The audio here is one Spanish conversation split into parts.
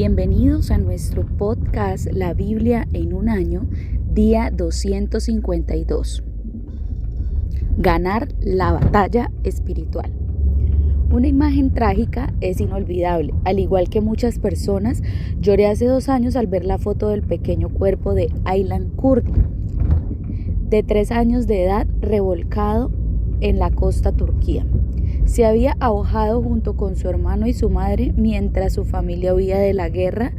Bienvenidos a nuestro podcast La Biblia en un año, día 252. Ganar la batalla espiritual. Una imagen trágica es inolvidable. Al igual que muchas personas, lloré hace 2 años al ver la foto del pequeño cuerpo de Aylan Kurdi, de 3 años de edad, revolcado en la costa turquía. Se había ahogado junto con su hermano y su madre mientras su familia huía de la guerra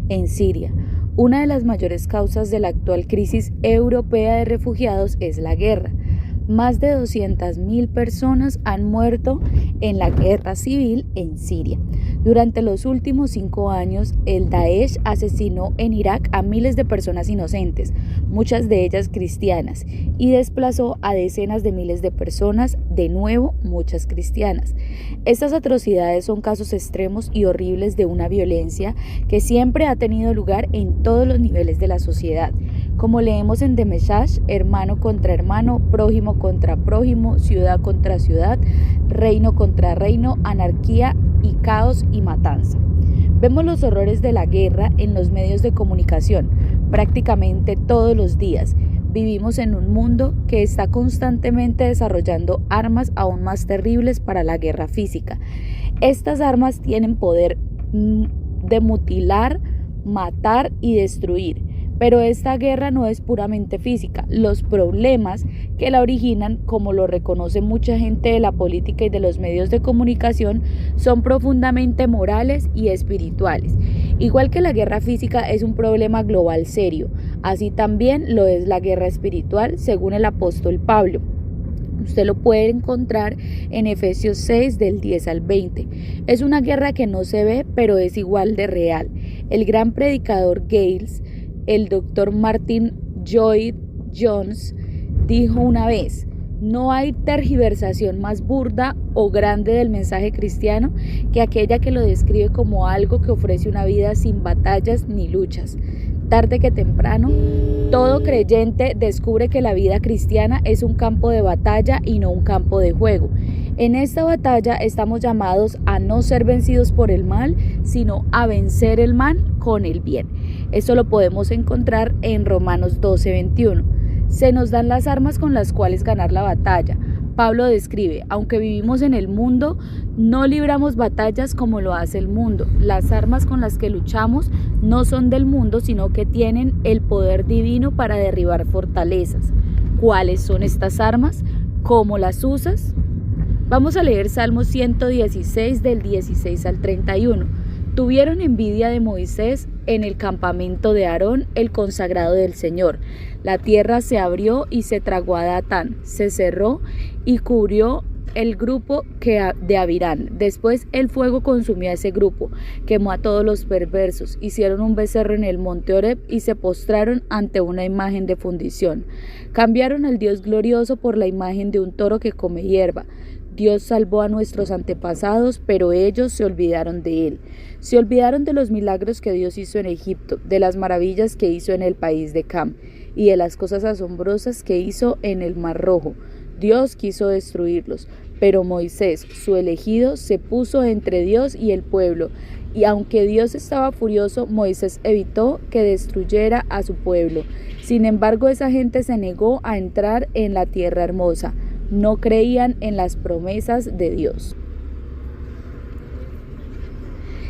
en Siria. Una de las mayores causas de la actual crisis europea de refugiados es la guerra. Más de 200.000 personas han muerto en la guerra civil en Siria. Durante los últimos 5 años, el Daesh asesinó en Irak a miles de personas inocentes, muchas de ellas cristianas, y desplazó a decenas de miles de personas, de nuevo muchas cristianas. Estas atrocidades son casos extremos y horribles de una violencia que siempre ha tenido lugar en todos los niveles de la sociedad. Como leemos en Demeshach, hermano contra hermano, prójimo contra prójimo, ciudad contra ciudad, reino contra reino, anarquía y caos y matanza. Vemos los horrores de la guerra en los medios de comunicación prácticamente todos los días. Vivimos en un mundo que está constantemente desarrollando armas aún más terribles para la guerra física. Estas armas tienen poder de mutilar, matar y destruir. Pero esta guerra no es puramente física. Los problemas que la originan, como lo reconoce mucha gente de la política y de los medios de comunicación, son profundamente morales y espirituales. Igual que la guerra física es un problema global serio, así también lo es la guerra espiritual, según el apóstol Pablo. Usted lo puede encontrar en Efesios 6 del 10 al 20. Es una guerra que no se ve, pero es igual de real. El gran predicador Gales, el doctor Martin Lloyd-Jones, dijo una vez: no hay tergiversación más burda o grande del mensaje cristiano que aquella que lo describe como algo que ofrece una vida sin batallas ni luchas. Tarde que temprano, todo creyente descubre que la vida cristiana es un campo de batalla y no un campo de juego. En esta batalla estamos llamados a no ser vencidos por el mal, sino a vencer el mal con el bien. Esto lo podemos encontrar en Romanos 12:21. Se nos dan las armas con las cuales ganar la batalla. Pablo describe: aunque vivimos en el mundo, no libramos batallas como lo hace el mundo. Las armas con las que luchamos no son del mundo, sino que tienen el poder divino para derribar fortalezas. ¿Cuáles son estas armas? ¿Cómo las usas? Vamos a leer Salmo 116 del 16 al 31. Tuvieron envidia de Moisés en el campamento de Aarón, el consagrado del Señor. La tierra se abrió y se tragó a Datán, se cerró y cubrió el grupo de Abirán. Después el fuego consumió a ese grupo, quemó a todos los perversos. Hicieron un becerro en el monte Horeb y se postraron ante una imagen de fundición. Cambiaron al Dios glorioso por la imagen de un toro que come hierba. Dios salvó a nuestros antepasados, pero ellos se olvidaron de Él. Se olvidaron de los milagros que Dios hizo en Egipto, de las maravillas que hizo en el país de Cam y de las cosas asombrosas que hizo en el Mar Rojo. Dios quiso destruirlos, pero Moisés, su elegido, se puso entre Dios y el pueblo. Y aunque Dios estaba furioso, Moisés evitó que destruyera a su pueblo. Sin embargo, esa gente se negó a entrar en la tierra hermosa. No creían en las promesas de Dios.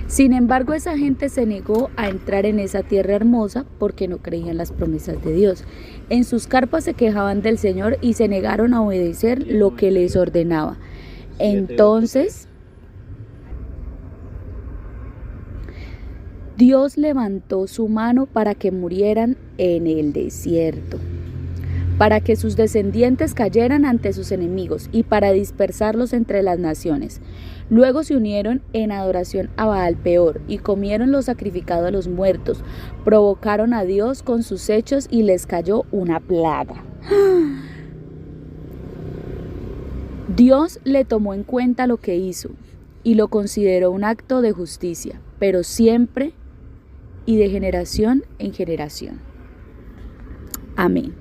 Sin embargo, esa gente se negó a entrar en esa tierra hermosa porque no creían las promesas de Dios. En sus carpas se quejaban del Señor y se negaron a obedecer lo que les ordenaba. Entonces, Dios levantó su mano para que murieran en el desierto, para que sus descendientes cayeran ante sus enemigos y para dispersarlos entre las naciones. Luego se unieron en adoración a Baal Peor y comieron lo sacrificado a los muertos. Provocaron a Dios con sus hechos y les cayó una plaga. Dios le tomó en cuenta lo que hizo y lo consideró un acto de justicia, pero siempre y de generación en generación. Amén.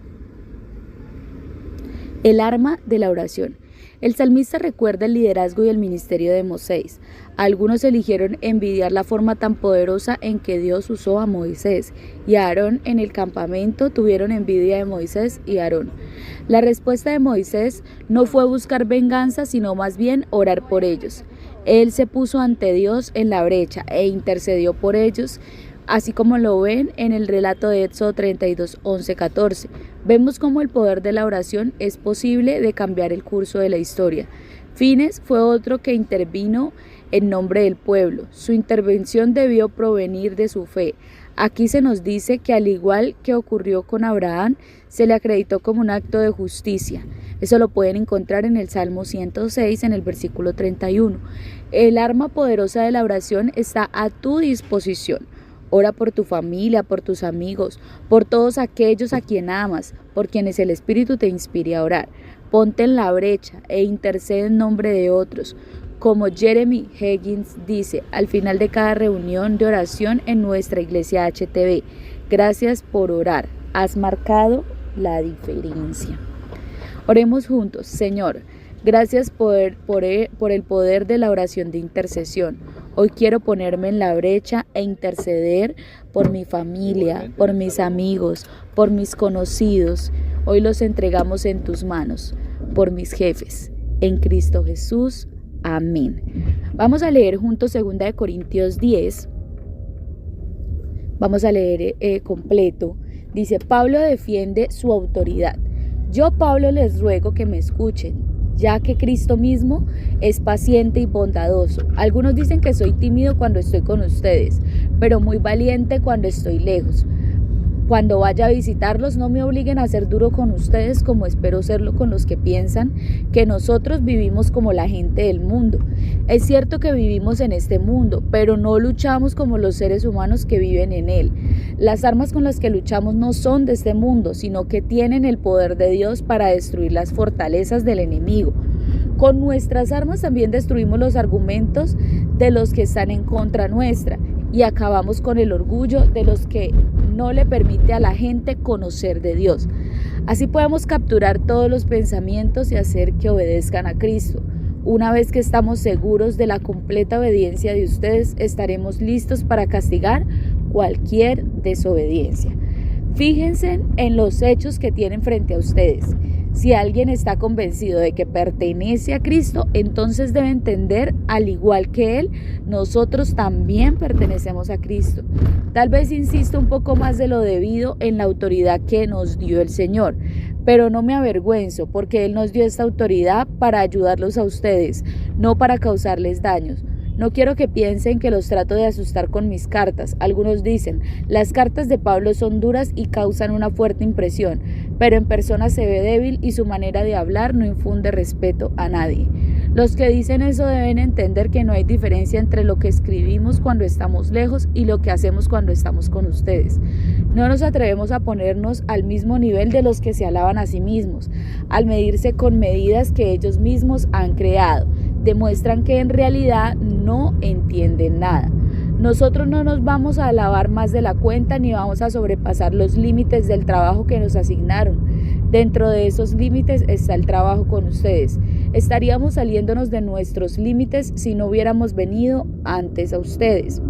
El arma de la oración. El salmista recuerda el liderazgo y el ministerio de Moisés. Algunos eligieron envidiar la forma tan poderosa en que Dios usó a Moisés, y a Aarón en el campamento tuvieron envidia de Moisés y Aarón. La respuesta de Moisés no fue buscar venganza, sino más bien orar por ellos. Él se puso ante Dios en la brecha e intercedió por ellos, así como lo ven en el relato de Éxodo 32, 11, 14. Vemos cómo el poder de la oración es posible de cambiar el curso de la historia. Fines fue otro que intervino en nombre del pueblo. Su intervención debió provenir de su fe. Aquí se nos dice que al igual que ocurrió con Abraham, se le acreditó como un acto de justicia. Eso lo pueden encontrar en el Salmo 106, en el versículo 31. El arma poderosa de la oración está a tu disposición. Ora por tu familia, por tus amigos, por todos aquellos a quien amas, por quienes el Espíritu te inspire a orar. Ponte en la brecha e intercede en nombre de otros. Como Jeremy Higgins dice al final de cada reunión de oración en nuestra iglesia HTV, gracias por orar, has marcado la diferencia. Oremos juntos. Señor, gracias por el poder de la oración de intercesión. Hoy quiero ponerme en la brecha e interceder por mi familia, por mis amigos, por mis conocidos. Hoy los entregamos en tus manos, por mis jefes. En Cristo Jesús. Amén. Vamos a leer juntos 2 Corintios 10. Vamos a leer completo. Dice, Pablo defiende su autoridad. Yo, Pablo, les ruego que me escuchen, ya que Cristo mismo es paciente y bondadoso. Algunos dicen que soy tímido cuando estoy con ustedes, pero muy valiente cuando estoy lejos. Cuando vaya a visitarlos, no me obliguen a ser duro con ustedes como espero serlo con los que piensan que nosotros vivimos como la gente del mundo. Es cierto que vivimos en este mundo, pero no luchamos como los seres humanos que viven en él. Las armas con las que luchamos no son de este mundo, sino que tienen el poder de Dios para destruir las fortalezas del enemigo. Con nuestras armas también destruimos los argumentos de los que están en contra nuestra y acabamos con el orgullo de los que no le permite a la gente conocer de Dios. Así podemos capturar todos los pensamientos y hacer que obedezcan a Cristo. Una vez que estamos seguros de la completa obediencia de ustedes, estaremos listos para castigar cualquier desobediencia. Fíjense en los hechos que tienen frente a ustedes. Si alguien está convencido de que pertenece a Cristo, entonces debe entender, al igual que Él, nosotros también pertenecemos a Cristo. Tal vez insisto un poco más de lo debido en la autoridad que nos dio el Señor, pero no me avergüenzo porque Él nos dio esta autoridad para ayudarlos a ustedes, no para causarles daños. No quiero que piensen que los trato de asustar con mis cartas. Algunos dicen, las cartas de Pablo son duras y causan una fuerte impresión, pero en persona se ve débil y su manera de hablar no infunde respeto a nadie. Los que dicen eso deben entender que no hay diferencia entre lo que escribimos cuando estamos lejos y lo que hacemos cuando estamos con ustedes. No nos atrevemos a ponernos al mismo nivel de los que se alaban a sí mismos, al medirse con medidas que ellos mismos han creado. Demuestran que en realidad no entienden nada. Nosotros no nos vamos a alabar más de la cuenta ni vamos a sobrepasar los límites del trabajo que nos asignaron. Dentro de esos límites está el trabajo con ustedes. Estaríamos saliéndonos de nuestros límites si no hubiéramos venido antes a ustedes.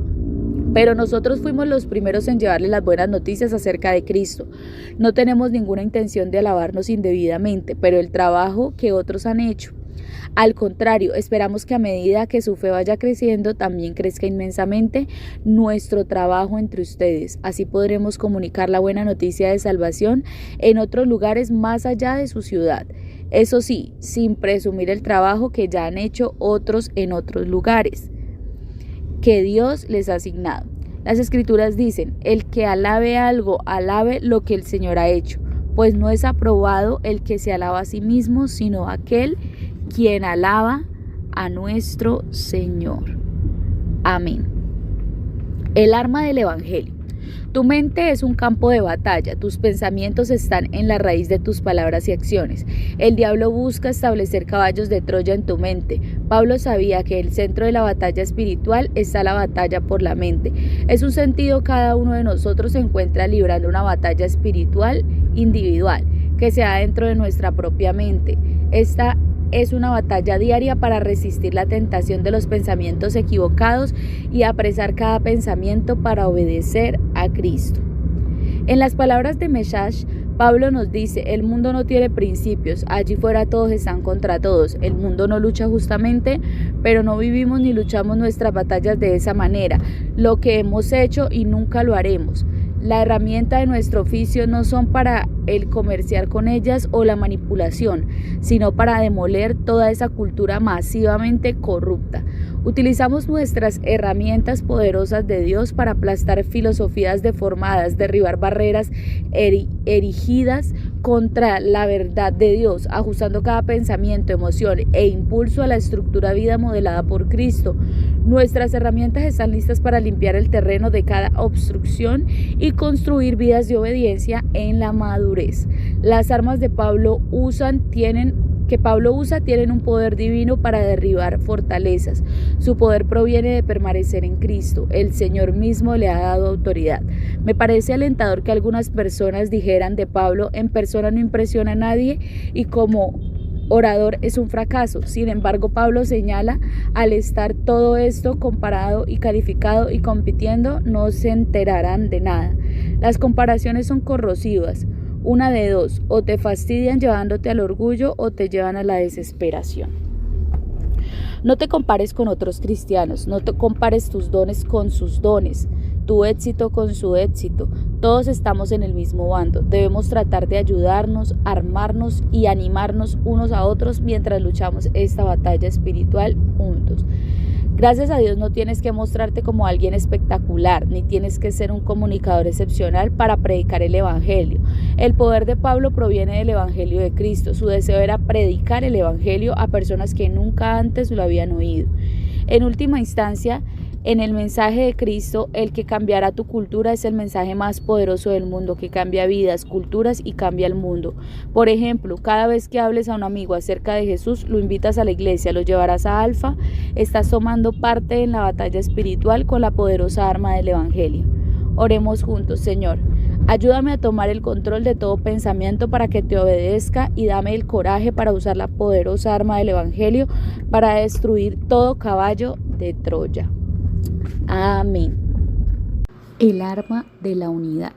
Pero nosotros fuimos los primeros en llevarles las buenas noticias acerca de Cristo. No tenemos ninguna intención de alabarnos indebidamente, pero el trabajo que otros han hecho. Al contrario, esperamos que a medida que su fe vaya creciendo, también crezca inmensamente nuestro trabajo entre ustedes. Así podremos comunicar la buena noticia de salvación en otros lugares más allá de su ciudad. Eso sí, sin presumir el trabajo que ya han hecho otros en otros lugares que Dios les ha asignado. Las Escrituras dicen, el que alabe algo, alabe lo que el Señor ha hecho, pues no es aprobado el que se alaba a sí mismo, sino aquel quien alaba a nuestro Señor. Amén. El arma del Evangelio. Tu mente es un campo de batalla, tus pensamientos están en la raíz de tus palabras y acciones. El diablo busca establecer caballos de Troya en tu mente. Pablo sabía que el centro de la batalla espiritual está la batalla por la mente. Es un sentido cada uno de nosotros se encuentra librando una batalla espiritual individual que se da dentro de nuestra propia mente. Esta es una batalla diaria para resistir la tentación de los pensamientos equivocados y apresar cada pensamiento para obedecer a Cristo. En las palabras de Meshash, Pablo nos dice: el mundo no tiene principios, allí fuera todos están contra todos, el mundo no lucha justamente, pero no vivimos ni luchamos nuestras batallas de esa manera, lo que hemos hecho y nunca lo haremos. La herramienta de nuestro oficio no son para el comerciar con ellas o la manipulación, sino para demoler toda esa cultura masivamente corrupta. Utilizamos nuestras herramientas poderosas de Dios para aplastar filosofías deformadas, derribar barreras erigidas contra la verdad de Dios, ajustando cada pensamiento, emoción e impulso a la estructura de vida modelada por Cristo. Nuestras herramientas están listas para limpiar el terreno de cada obstrucción y construir vidas de obediencia en la madurez. Las armas de Pablo tienen un poder divino para derribar fortalezas. Su poder proviene de permanecer en Cristo. El Señor mismo le ha dado autoridad. Me parece alentador que algunas personas dijeran de Pablo: en persona no impresiona a nadie y como orador es un fracaso. Sin embargo, Pablo señala: al estar todo esto comparado y calificado y compitiendo, no se enterarán de nada. Las comparaciones son corrosivas. Una de dos: o te fastidian llevándote al orgullo o te llevan a la desesperación. No te compares con otros cristianos, no te compares tus dones con sus dones, tu éxito con su éxito. Todos estamos en el mismo bando. Debemos tratar de ayudarnos, armarnos y animarnos unos a otros mientras luchamos esta batalla espiritual juntos. Gracias a Dios no tienes que mostrarte como alguien espectacular, ni tienes que ser un comunicador excepcional para predicar el Evangelio. El poder de Pablo proviene del Evangelio de Cristo. Su deseo era predicar el Evangelio a personas que nunca antes lo habían oído. En última instancia, en el mensaje de Cristo, el que cambiará tu cultura es el mensaje más poderoso del mundo, que cambia vidas, culturas y cambia el mundo. Por ejemplo, cada vez que hables a un amigo acerca de Jesús, lo invitas a la iglesia, lo llevarás a Alfa, estás tomando parte en la batalla espiritual con la poderosa arma del Evangelio. Oremos juntos. Señor, ayúdame a tomar el control de todo pensamiento para que te obedezca y dame el coraje para usar la poderosa arma del Evangelio para destruir todo caballo de Troya. Amén. El arma de la unidad.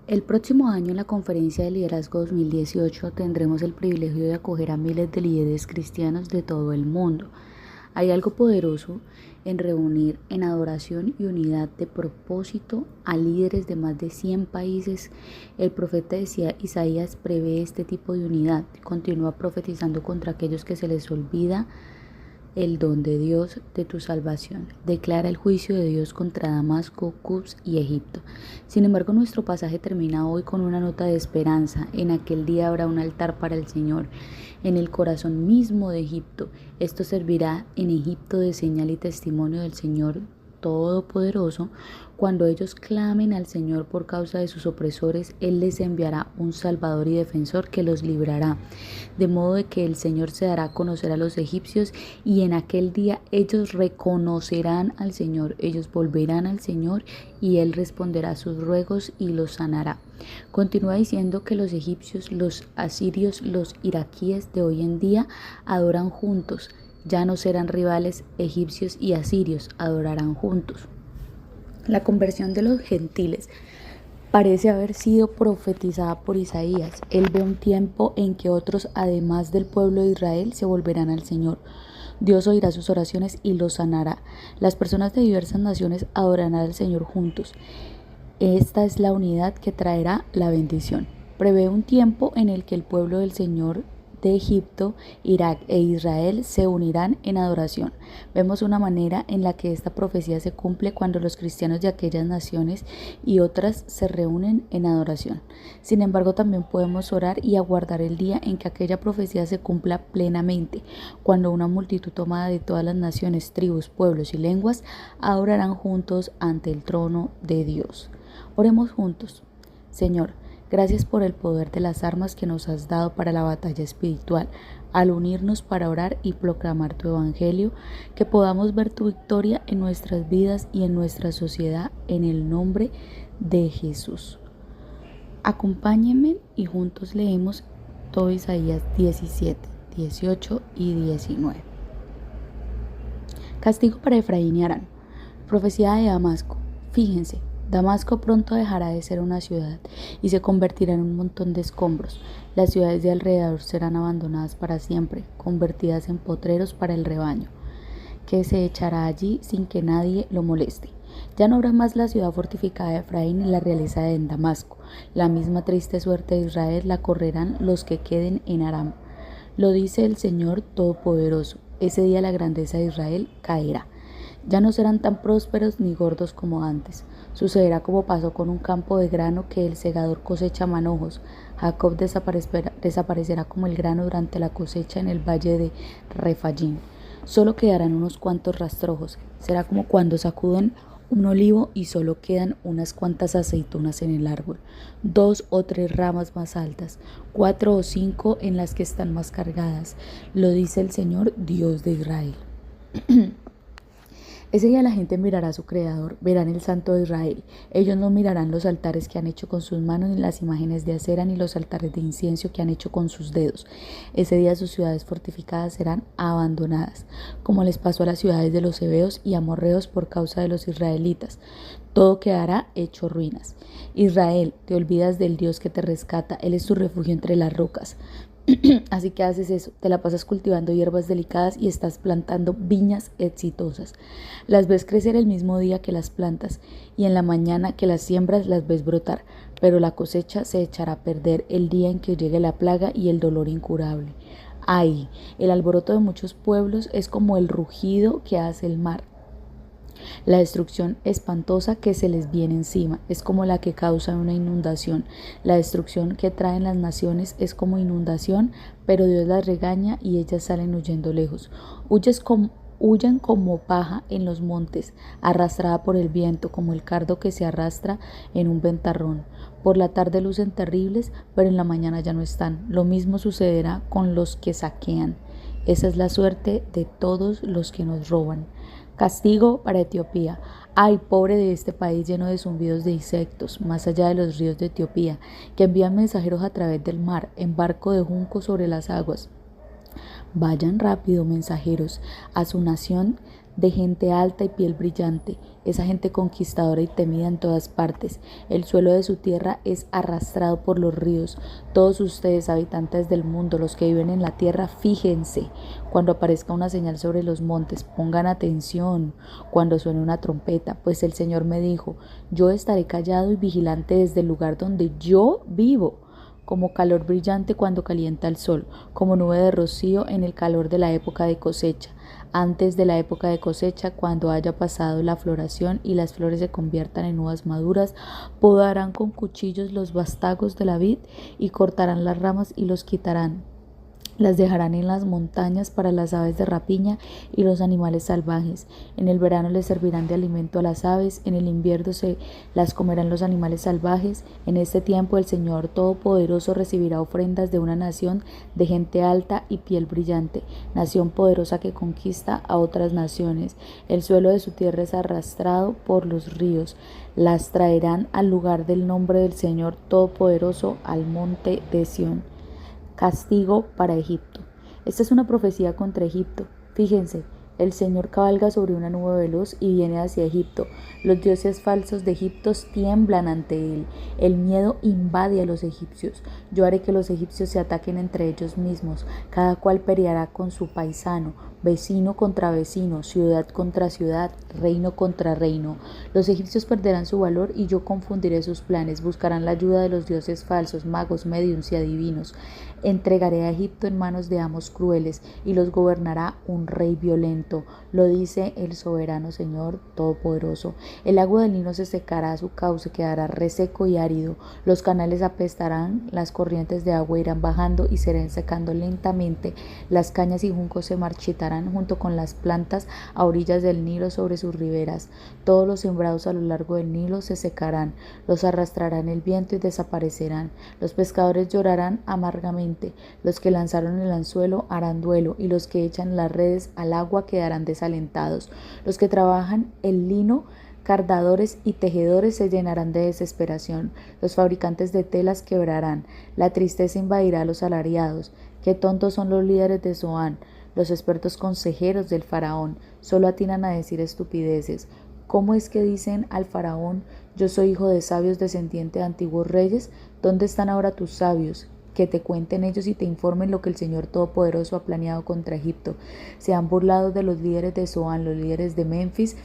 El próximo año en la Conferencia de Liderazgo 2018 tendremos el privilegio de acoger a miles de líderes cristianos de todo el mundo. Hay algo poderoso en reunir en adoración y unidad de propósito a líderes de más de 100 países. El profeta Isaías prevé este tipo de unidad. Continúa profetizando contra aquellos que se les olvida el don de Dios de tu salvación. Declara el juicio de Dios contra Damasco, Cus y Egipto. Sin embargo, nuestro pasaje termina hoy con una nota de esperanza. En aquel día habrá un altar para el Señor en el corazón mismo de Egipto. Esto servirá en Egipto de señal y testimonio del Señor Todopoderoso. Cuando ellos clamen al Señor por causa de sus opresores, Él les enviará un Salvador y Defensor que los librará. De modo de que el Señor se dará a conocer a los egipcios, y en aquel día ellos reconocerán al Señor. Ellos volverán al Señor y Él responderá a sus ruegos y los sanará. Continúa diciendo que los egipcios, los asirios, los iraquíes de hoy en día adoran juntos. Ya no serán rivales, egipcios y asirios adorarán juntos. La conversión de los gentiles parece haber sido profetizada por Isaías. Él ve un tiempo en que otros, además del pueblo de Israel, se volverán al Señor. Dios oirá sus oraciones y los sanará. Las personas de diversas naciones adorarán al Señor juntos. Esta es la unidad que traerá la bendición. Prevé un tiempo en el que el pueblo del Señor de Egipto, Irak e Israel se unirán en adoración. Vemos una manera en la que esta profecía se cumple cuando los cristianos de aquellas naciones y otras se reúnen en adoración. Sin embargo, también podemos orar y aguardar el día en que aquella profecía se cumpla plenamente, cuando una multitud tomada de todas las naciones, tribus, pueblos y lenguas adorarán juntos ante el trono de Dios. Oremos juntos. Señor, gracias por el poder de las armas que nos has dado para la batalla espiritual. Al unirnos para orar y proclamar tu evangelio, que podamos ver tu victoria en nuestras vidas y en nuestra sociedad, en el nombre de Jesús. Acompáñenme y juntos leemos todo Isaías 17. 18 y 19. Castigo para Efraín y Harán. Profecía de Damasco. Fíjense, Damasco pronto dejará de ser una ciudad y se convertirá en un montón de escombros. Las ciudades de alrededor serán abandonadas para siempre, convertidas en potreros para el rebaño, que se echará allí sin que nadie lo moleste. Ya no habrá más la ciudad fortificada de Efraín ni la realeza de Damasco. La misma triste suerte de Israel la correrán los que queden en Aram. Lo dice el Señor Todopoderoso. Ese día la grandeza de Israel caerá. Ya no serán tan prósperos ni gordos como antes. Sucederá como pasó con un campo de grano que el segador cosecha a manojos. Jacob desaparecerá como el grano durante la cosecha en el valle de Refayim. Solo quedarán unos cuantos rastrojos. Será como cuando sacuden un olivo y solo quedan unas cuantas aceitunas en el árbol, 2 o 3 ramas más altas, 4 o 5 en las que están más cargadas. Lo dice el Señor, Dios de Israel. Ese día la gente mirará a su Creador, verán el Santo de Israel. Ellos no mirarán los altares que han hecho con sus manos, ni las imágenes de acera, ni los altares de incienso que han hecho con sus dedos. Ese día sus ciudades fortificadas serán abandonadas, como les pasó a las ciudades de los heveos y amorreos por causa de los israelitas. Todo quedará hecho ruinas. Israel, te olvidas del Dios que te rescata, Él es tu refugio entre las rocas. Así que haces eso, te la pasas cultivando hierbas delicadas y estás plantando viñas exitosas. Las ves crecer el mismo día que las plantas y en la mañana que las siembras las ves brotar, pero la cosecha se echará a perder el día en que llegue la plaga y el dolor incurable. Ay, el alboroto de muchos pueblos es como el rugido que hace el mar. La destrucción espantosa que se les viene encima es como la que causa una inundación. La destrucción que traen las naciones es como inundación, pero Dios las regaña y ellas salen huyendo lejos. Huyen como paja en los montes, arrastrada por el viento, como el cardo que se arrastra en un ventarrón. Por la tarde lucen terribles, pero en la mañana ya no están. Lo mismo sucederá con los que saquean. Esa es la suerte de todos los que nos roban. Castigo para Etiopía. Ay, pobre de este país lleno de zumbidos de insectos, más allá de los ríos de Etiopía, que envían mensajeros a través del mar, en barco de junco sobre las aguas. Vayan rápido, mensajeros, a su nación de gente alta y piel brillante, esa gente conquistadora y temida en todas partes. El suelo de su tierra es arrastrado por los ríos. Todos ustedes, habitantes del mundo, los que viven en la tierra, fíjense cuando aparezca una señal sobre los montes, pongan atención cuando suene una trompeta, pues el Señor me dijo, yo estaré callado y vigilante desde el lugar donde yo vivo, como calor brillante cuando calienta el sol, como nube de rocío en el calor de la época de cosecha. Antes de la época de cosecha, cuando haya pasado la floración y las flores se conviertan en uvas maduras, podarán con cuchillos los vástagos de la vid y cortarán las ramas y los quitarán. Las dejarán en las montañas para las aves de rapiña y los animales salvajes. En el verano les servirán de alimento a las aves, en el invierno se las comerán los animales salvajes. En este tiempo el Señor Todopoderoso recibirá ofrendas de una nación de gente alta y piel brillante, nación poderosa que conquista a otras naciones. El suelo de su tierra es arrastrado por los ríos. Las traerán al lugar del nombre del Señor Todopoderoso, al monte de Sión. Castigo para Egipto. Esta es una profecía contra Egipto. Fíjense, el Señor cabalga sobre una nube veloz y viene hacia Egipto. Los dioses falsos de Egipto tiemblan ante él. El miedo invade a los egipcios. Yo haré que los egipcios se ataquen entre ellos mismos. Cada cual peleará con su paisano, vecino contra vecino, ciudad contra ciudad, reino contra reino. Los egipcios perderán su valor y yo confundiré sus planes. Buscarán la ayuda de los dioses falsos, magos, mediums y adivinos. Entregaré a Egipto en manos de amos crueles y los gobernará un rey violento. Lo dice el soberano Señor Todopoderoso. El agua del Nilo se secará, su cauce quedará reseco y árido. Los canales apestarán, las corrientes de agua irán bajando y se irán secando lentamente. Las cañas y juncos se marchitarán junto con las plantas a orillas del Nilo sobre sus riberas. Todos los sembrados a lo largo del Nilo se secarán. Los arrastrarán el viento y desaparecerán. Los pescadores llorarán amargamente. Los que lanzaron el anzuelo harán duelo y los que echan las redes al agua quedarán desalentados. Los que trabajan el lino, cardadores y tejedores se llenarán de desesperación. Los fabricantes de telas quebrarán. La tristeza invadirá a los salariados. Qué tontos son los líderes de Zoán, los expertos consejeros del faraón, solo atinan a decir estupideces. ¿Cómo es que dicen al faraón, yo soy hijo de sabios descendiente de antiguos reyes? ¿Dónde están ahora tus sabios? Que te cuenten ellos y te informen lo que el Señor Todopoderoso ha planeado contra Egipto. Se han burlado de los líderes de Zoán, los líderes de Menfis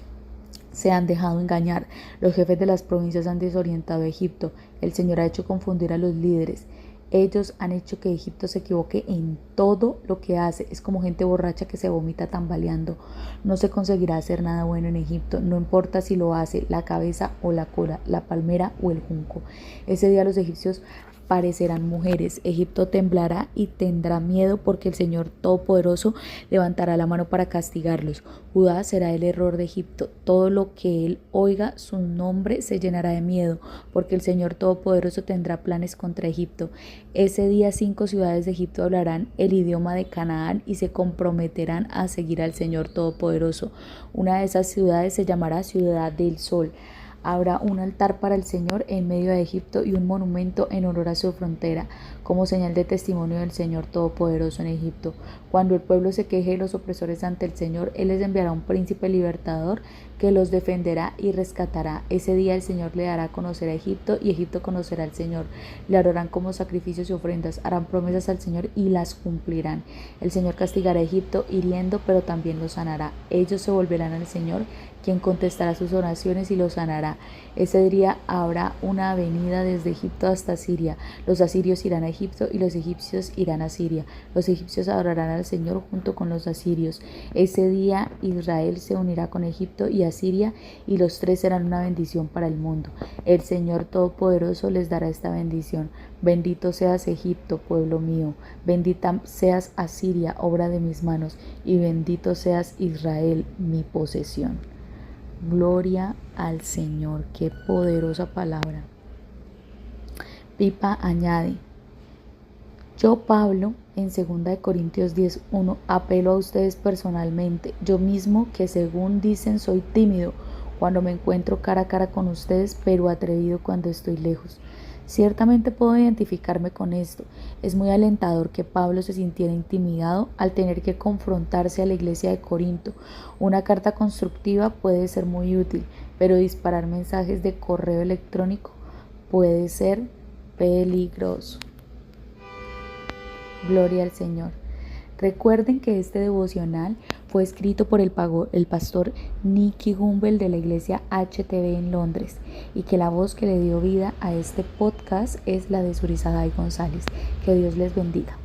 se han dejado engañar. Los jefes de las provincias han desorientado a Egipto. El Señor ha hecho confundir a los líderes. Ellos han hecho que Egipto se equivoque en todo lo que hace. Es como gente borracha que se vomita tambaleando. No se conseguirá hacer nada bueno en Egipto. No importa si lo hace la cabeza o la cola, la palmera o el junco. Ese día los egipcios parecerán mujeres. Egipto temblará y tendrá miedo porque el Señor Todopoderoso levantará la mano para castigarlos. Judá será el error de Egipto. Todo lo que él oiga su nombre se llenará de miedo porque el Señor Todopoderoso tendrá planes contra Egipto. Ese día 5 ciudades de Egipto hablarán el idioma de Canaán y se comprometerán a seguir al Señor Todopoderoso. Una de esas ciudades se llamará Ciudad del Sol. Habrá un altar para el Señor en medio de Egipto y un monumento en honor a su frontera, como señal de testimonio del Señor Todopoderoso en Egipto. Cuando el pueblo se queje de los opresores ante el Señor, Él les enviará un príncipe libertador que los defenderá y rescatará. Ese día el Señor le dará a conocer a Egipto y Egipto conocerá al Señor. Le adorarán como sacrificios y ofrendas, harán promesas al Señor y las cumplirán. El Señor castigará a Egipto hiriendo, pero también lo sanará. Ellos se volverán al Señor, quien contestará sus oraciones y los sanará. Ese día habrá una avenida desde Egipto hasta Siria. Los asirios irán a Egipto y los egipcios irán a Siria. Los egipcios adorarán al Señor junto con los asirios. Ese día Israel se unirá con Egipto y Asiria y los tres serán una bendición para el mundo. El Señor Todopoderoso les dará esta bendición. Bendito seas Egipto, pueblo mío. Bendita seas Asiria, obra de mis manos. Y bendito seas Israel, mi posesión. Gloria al Señor. Qué poderosa palabra. Pipa añade: yo, Pablo, en 2 Corintios 10:1, apelo a ustedes personalmente, yo mismo que según dicen soy tímido cuando me encuentro cara a cara con ustedes, pero atrevido cuando estoy lejos. Ciertamente puedo identificarme con esto. Es muy alentador que Pablo se sintiera intimidado al tener que confrontarse a la iglesia de Corinto. Una carta constructiva puede ser muy útil, pero disparar mensajes de correo electrónico puede ser peligroso. Gloria al Señor. Recuerden que este devocional fue escrito por el pastor Nicky Gumbel de la iglesia HTV en Londres y que la voz que le dio vida a este podcast es la de Surisaday González. Que Dios les bendiga.